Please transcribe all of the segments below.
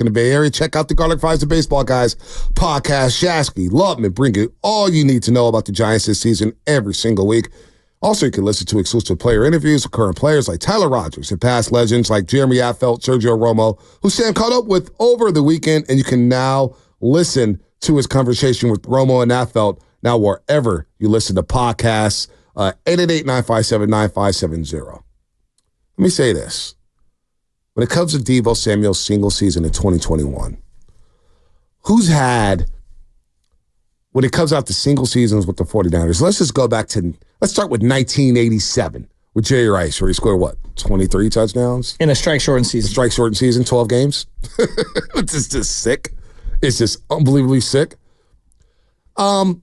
in the Bay Area, check out the Garlic Fries and Baseball Guys podcast. Shasky, Lubman, bring you all you need to know about the Giants this season every single week. Also, you can listen to exclusive player interviews with current players like Tyler Rogers and past legends like Jeremy Affeldt, Sergio Romo, who Sam caught up with over the weekend, and you can now listen to his conversation with Romo and Affeldt now wherever you listen to podcasts, 888-957-9570. Let me say this. When it comes to Deebo Samuel's single season in 2021, who's had, when it comes out to single seasons with the 49ers, let's just go back to, let's start with 1987 with Jerry Rice, where he scored, 23 touchdowns? In a strike-shortened season. 12 games. It's just sick. It's just unbelievably sick. Where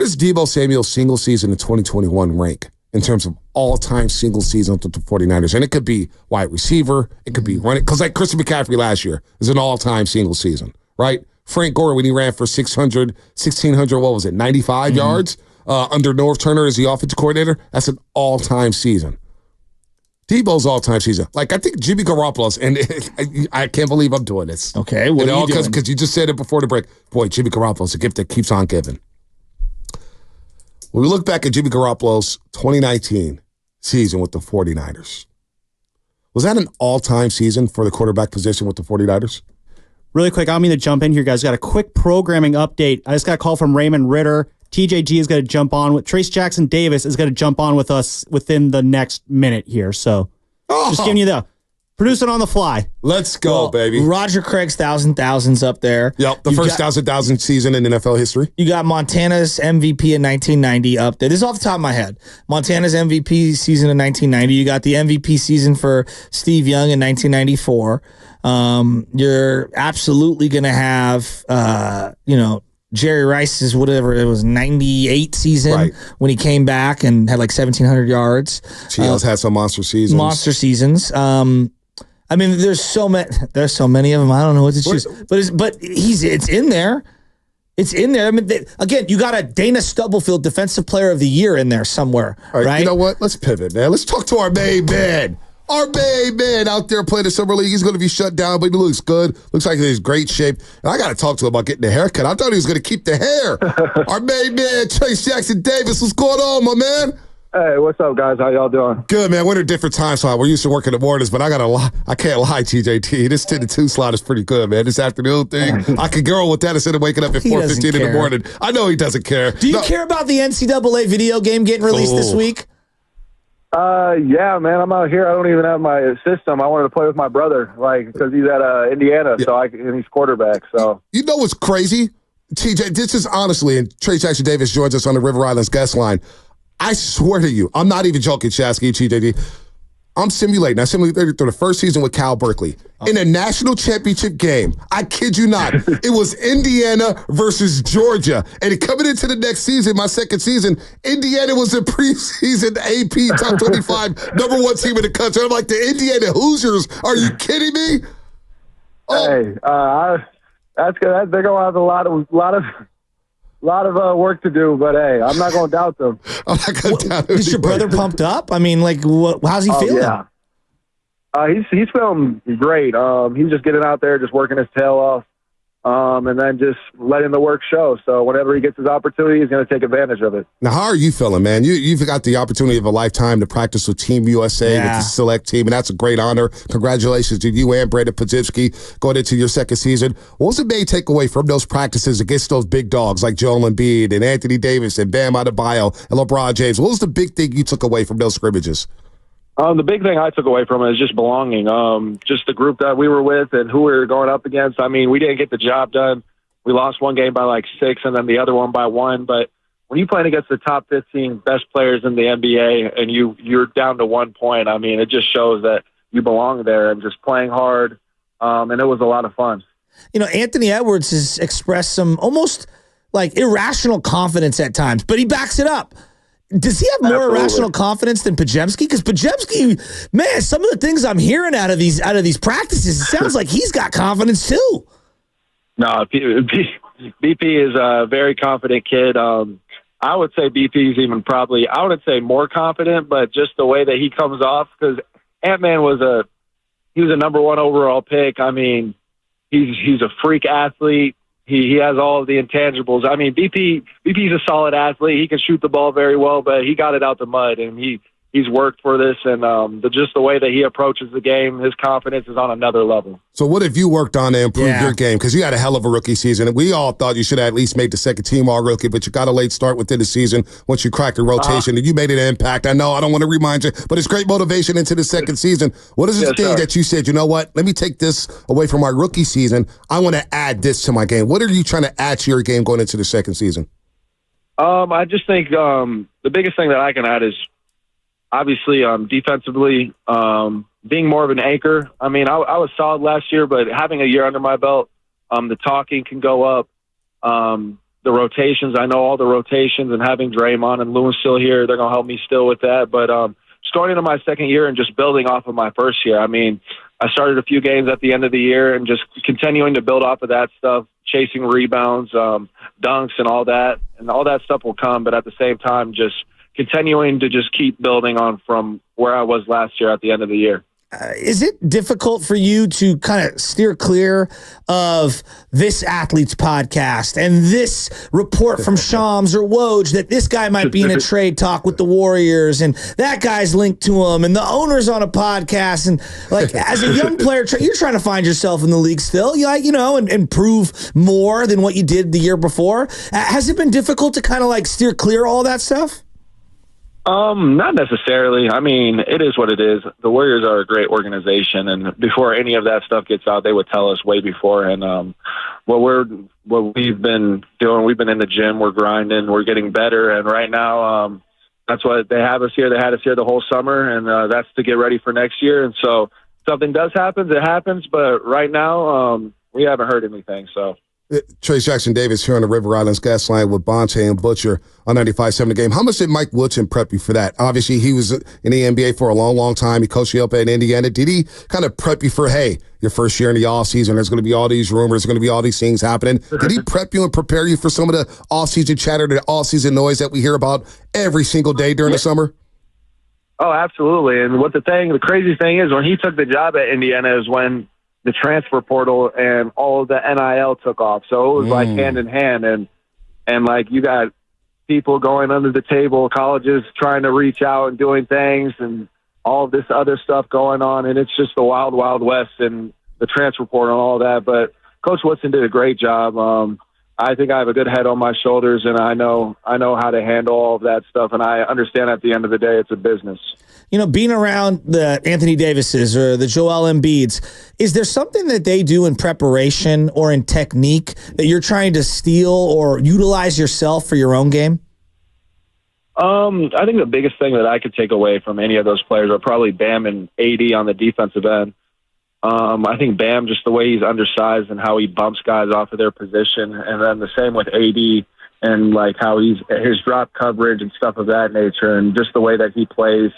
does Deebo Samuel's single season in 2021 rank in terms of all-time single seasons with the 49ers? And it could be wide receiver. It could be running. Because like Christian McCaffrey last year is an all-time single season, right? Frank Gore, when he ran for 95 yards under Norv Turner as the offensive coordinator, that's an all-time season. Deebo's all-time season. Like, I think Jimmy Garoppolo's, and I can't believe I'm doing this. Okay, what are you doing? Because you just said it before the break. Boy, Jimmy Garoppolo's a gift that keeps on giving. When we look back at Jimmy Garoppolo's 2019 season with the 49ers, was that an all-time season for the quarterback position with the 49ers? Really quick, I don't mean to jump in here, guys. Got a quick programming update. I just got a call from Raymond Ritter. TJG is going to jump on with Trayce Jackson Davis is going to jump on with us within the next minute here. So just giving you the producing on the fly. Let's go, baby. Roger Craig's thousands up there. Yep, the first 1,000 season in NFL history. You got Montana's MVP in 1990 up there. This is off the top of my head. Montana's MVP season in 1990. You got the MVP season for Steve Young in 1994. You're absolutely going to have, Jerry Rice's, whatever it was, 98 season when he came back and had like 1,700 yards. Chios had some monster seasons. I mean, there's so many of them. I don't know what to choose, but it's in there. It's in there. I mean, again, you got a Dana Stubblefield Defensive Player of the Year in there somewhere, right? You know what? Let's pivot, man. Let's talk to our main man. Our main man out there playing the Summer League. He's going to be shut down, but he looks good. Looks like he's in great shape. And I got to talk to him about getting a haircut. I thought he was going to keep the hair. Our main man, Trayce Jackson Davis. What's going on, my man? Hey, what's up, guys? How y'all doing? Good, man. We're in a different time slot. We're used to working in the mornings, but I can't lie, TJT. This 10 to 2 slot is pretty good, man. This afternoon thing, I could go with that instead of waking up at 4:15 in the morning. I know he doesn't care. Do you care about the NCAA video game getting released this week? Yeah, man. I'm out here. I don't even have my system. I wanted to play with my brother, because he's at Indiana, and he's quarterback. So you know what's crazy, TJ? This is honestly, and Trayce Jackson Davis joins us on the River Islands guest line. I swear to you, I'm not even joking, Shasky, TJD. I'm simulating. I simulated through the first season with Cal Berkeley. In a national championship game, I kid you not, it was Indiana versus Georgia. And coming into the next season, my second season, Indiana was a preseason AP top 25 number 1 team in the country. I'm like, the Indiana Hoosiers, are you kidding me? Hey, that's good. They're going to have a lot of work to do, but hey, I'm not going to doubt them. I'm not going to doubt them. Is your brother pumped up? I mean, how's he feeling? Yeah. He's feeling great. He's just getting out there, just working his tail off, and then just letting the work show. So whenever he gets his opportunity, he's going to take advantage of it. Now, how are you feeling, man? You've got the opportunity of a lifetime to practice with Team USA, with the select team, and that's a great honor. Congratulations to you and Brandon Podziemski going into your second season. What was the main takeaway from those practices against those big dogs like Joel Embiid and Anthony Davis and Bam Adebayo and LeBron James? What was the big thing you took away from those scrimmages? The big thing I took away from it is just belonging. Just the group that we were with and who we were going up against. I mean, we didn't get the job done. We lost one game by like 6 and then the other one by 1. But when you're playing against the top 15 best players in the NBA and you're down to 1 point, I mean, it just shows that you belong there and just playing hard. And it was a lot of fun. You know, Anthony Edwards has expressed some almost like irrational confidence at times, but he backs it up. Does he have more irrational confidence than Podziemski? Because Podziemski, man, some of the things I'm hearing out of these practices, it sounds like he's got confidence too. No, BP is a very confident kid. I would say BP is even probably, I wouldn't say more confident, but just the way that he comes off, because Ant-Man was he was a number 1 overall pick. I mean, he's a freak athlete. He has all of the intangibles. I mean, BP's a solid athlete. He can shoot the ball very well, but he got it out the mud, and he's worked for this. And just the way that he approaches the game, his confidence is on another level. So what have you worked on to improve your game? Because you had a hell of a rookie season. We all thought you should have at least made the second team all-rookie, but you got a late start within the season once you cracked the rotation, and you made an impact. I know I don't want to remind you, but it's great motivation into the second season. What is the thing that you said, you know what, let me take this away from my rookie season. I want to add this to my game. What are you trying to add to your game going into the second season? I just think the biggest thing that I can add is obviously defensively, being more of an anchor. I mean, I was solid last year, but having a year under my belt, the talking can go up. The rotations, I know all the rotations, and having Draymond and Lewis still here, they're going to help me still with that. But just going into my second year and just building off of my first year, I mean, I started a few games at the end of the year and just continuing to build off of that stuff, chasing rebounds, dunks and all that. And all that stuff will come, but at the same time, just continuing to just keep building on from where I was last year at the end of the year. Is it difficult for you to kind of steer clear of this athlete's podcast and this report from Shams or Woj that this guy might be in a trade talk with the Warriors and that guy's linked to him and the owner's on a podcast? And like, as a young player, you're trying to find yourself in the league still, and prove more than what you did the year before. Has it been difficult to kind of like steer clear all that stuff? Not necessarily. I mean, it is what it is. The Warriors are a great organization, and before any of that stuff gets out, they would tell us way before. And what we've been doing, we've been in the gym, we're grinding, we're getting better, and right now, that's what they have us here. They had us here the whole summer, and that's to get ready for next year. And so, if something does happen, it happens. But right now, we haven't heard anything. So. Trayce Jackson-Davis here on the River Islands Gas Line with Bonte and Butcher on 95.7 The Game. How much did Mike Woodson prep you for that? Obviously, he was in the NBA for a long, long time. He coached you up at Indiana. Did he kind of prep you for, hey, your first year in the offseason, there's going to be all these rumors, there's going to be all these things happening? Did he prep you and prepare you for some of the offseason chatter, the offseason noise that we hear about every single day during the summer? Oh, absolutely. And the crazy thing is, when he took the job at Indiana is when the transfer portal and all of the NIL took off. So it was like hand in hand. And like, you got people going under the table, colleges trying to reach out and doing things and all of this other stuff going on. And it's just the wild, wild west and the transfer portal and all that. But Coach Woodson did a great job. I think I have a good head on my shoulders, and I know how to handle all of that stuff. And I understand at the end of the day, it's a business. Being around the Anthony Davises or the Joel Embiids, is there something that they do in preparation or in technique that you're trying to steal or utilize yourself for your own game? I think the biggest thing that I could take away from any of those players are probably Bam and AD on the defensive end. I think Bam, just the way he's undersized and how he bumps guys off of their position, and then the same with AD and like how his drop coverage and stuff of that nature, and just the way that he plays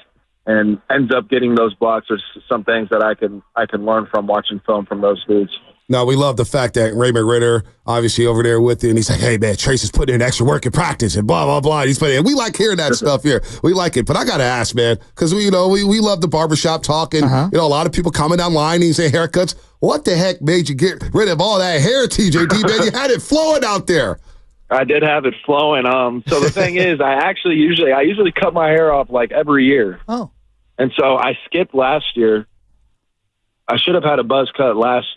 and ends up getting those blocks are some things that I can learn from watching film from those dudes. No, we love the fact that Raymond Ritter, obviously over there with you, and he's like, hey, man, Trayce is putting in extra work in practice and blah, blah, blah. He's putting in. We like hearing that stuff here. We like it. But I got to ask, man, because, we love the barbershop talk, and, a lot of people coming down line and say haircuts. What the heck made you get rid of all that hair, TJD, man? You had it flowing out there. I did have it flowing. So the thing is, I usually cut my hair off like every year. Oh. And so I skipped last year. I should have had a buzz cut last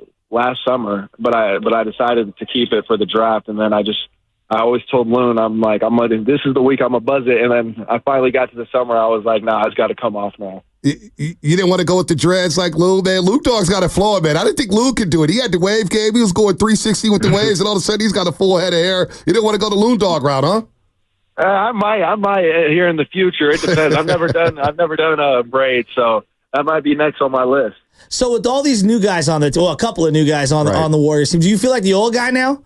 summer, but I decided to keep it for the draft. And then I always told Loon, this is the week I'm gonna buzz it. And then I finally got to the summer. I was like, nah, it's got to come off now. You didn't want to go with the dreads like Lou, man. Luke Dog's got a flow, man. I didn't think Lou could do it. He had the wave game. He was going 360 with the waves, and all of a sudden he's got a full head of hair. You didn't want to go the Loon Dog route, huh? I might here in the future. It depends. I've never done a braid, so that might be next on my list. So with all these new guys a couple of new guys on the Warriors team, do you feel like the old guy now?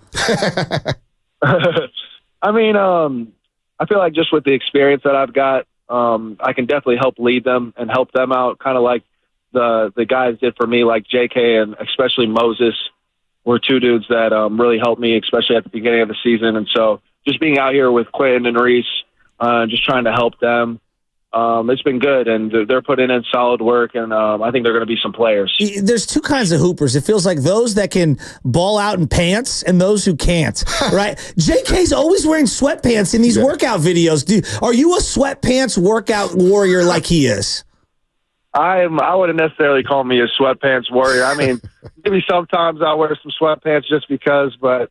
I mean, I feel like just with the experience that I've got, I can definitely help lead them and help them out, kind of like the guys did for me, like JK and especially Moses were two dudes that really helped me, especially at the beginning of the season. And so just being out here with Quentin and Reese, just trying to help them, it's been good, and they're putting in solid work, and I think they're going to be some players. There's two kinds of hoopers. It feels like those that can ball out in pants and those who can't, right? JK's always wearing sweatpants in these workout videos. Are you a sweatpants workout warrior like he is? I wouldn't necessarily call me a sweatpants warrior. I mean, maybe sometimes I'll wear some sweatpants just because, but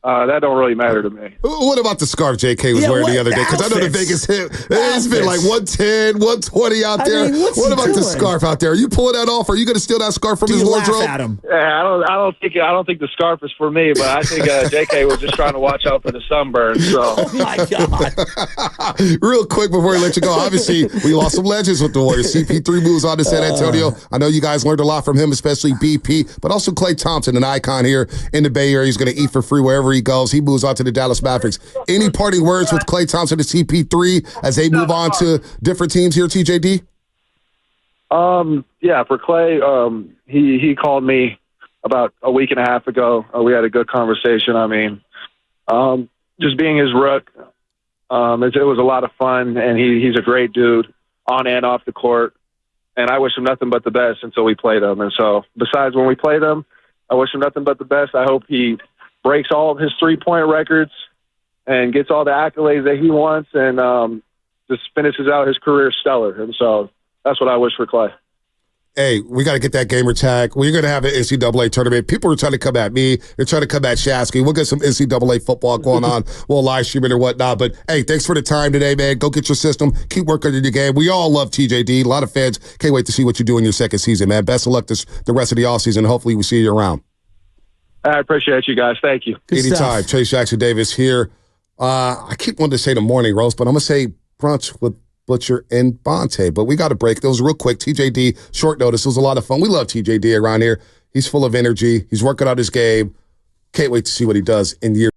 that don't really matter to me. What about the scarf JK was wearing the other day? Because I know the Vegas hit. It's been like 110, 120 out there. What about the scarf out there? Are you pulling that off? Are you going to steal that scarf from his wardrobe? At him? Yeah, I don't think the scarf is for me, but I think JK was just trying to watch out for the sunburn. So. Oh my God! Real quick before we let you go, obviously we lost some legends with the Warriors. CP3 moves on to San Antonio. I know you guys learned a lot from him, especially BP, but also Klay Thompson, an icon here in the Bay Area. He's going to eat for free wherever he goes. He moves on to the Dallas Mavericks. Any parting words with Klay Thompson and CP3 as they move on to different teams here, TJD? Yeah, for Klay, he called me about a week and a half ago. We had a good conversation. I mean, just being his rook, it was a lot of fun, and he's a great dude on and off the court. And I wish him nothing but the best until we play them. And so besides when we play them, I wish him nothing but the best. I hope he breaks all of his three-point records and gets all the accolades that he wants, and just finishes out his career stellar. And so that's what I wish for Klay. Hey, we got to get that gamer tag. We're going to have an NCAA tournament. People are trying to come at me. They're trying to come at Shasky. We'll get some NCAA football going on. We'll live stream it or whatnot. But, hey, thanks for the time today, man. Go get your system. Keep working on your game. We all love TJD. A lot of fans can't wait to see what you do in your second season, man. Best of luck the rest of the offseason. Hopefully we see you around. I appreciate you guys. Thank you. Good Anytime. stuff. Trayce Jackson-Davis here. I keep wanting to say the morning roast, but I'm going to say brunch with Butcher and Bonte. But we got a break. That was real quick. TJD, short notice. It was a lot of fun. We love TJD around here. He's full of energy. He's working on his game. Can't wait to see what he does in years.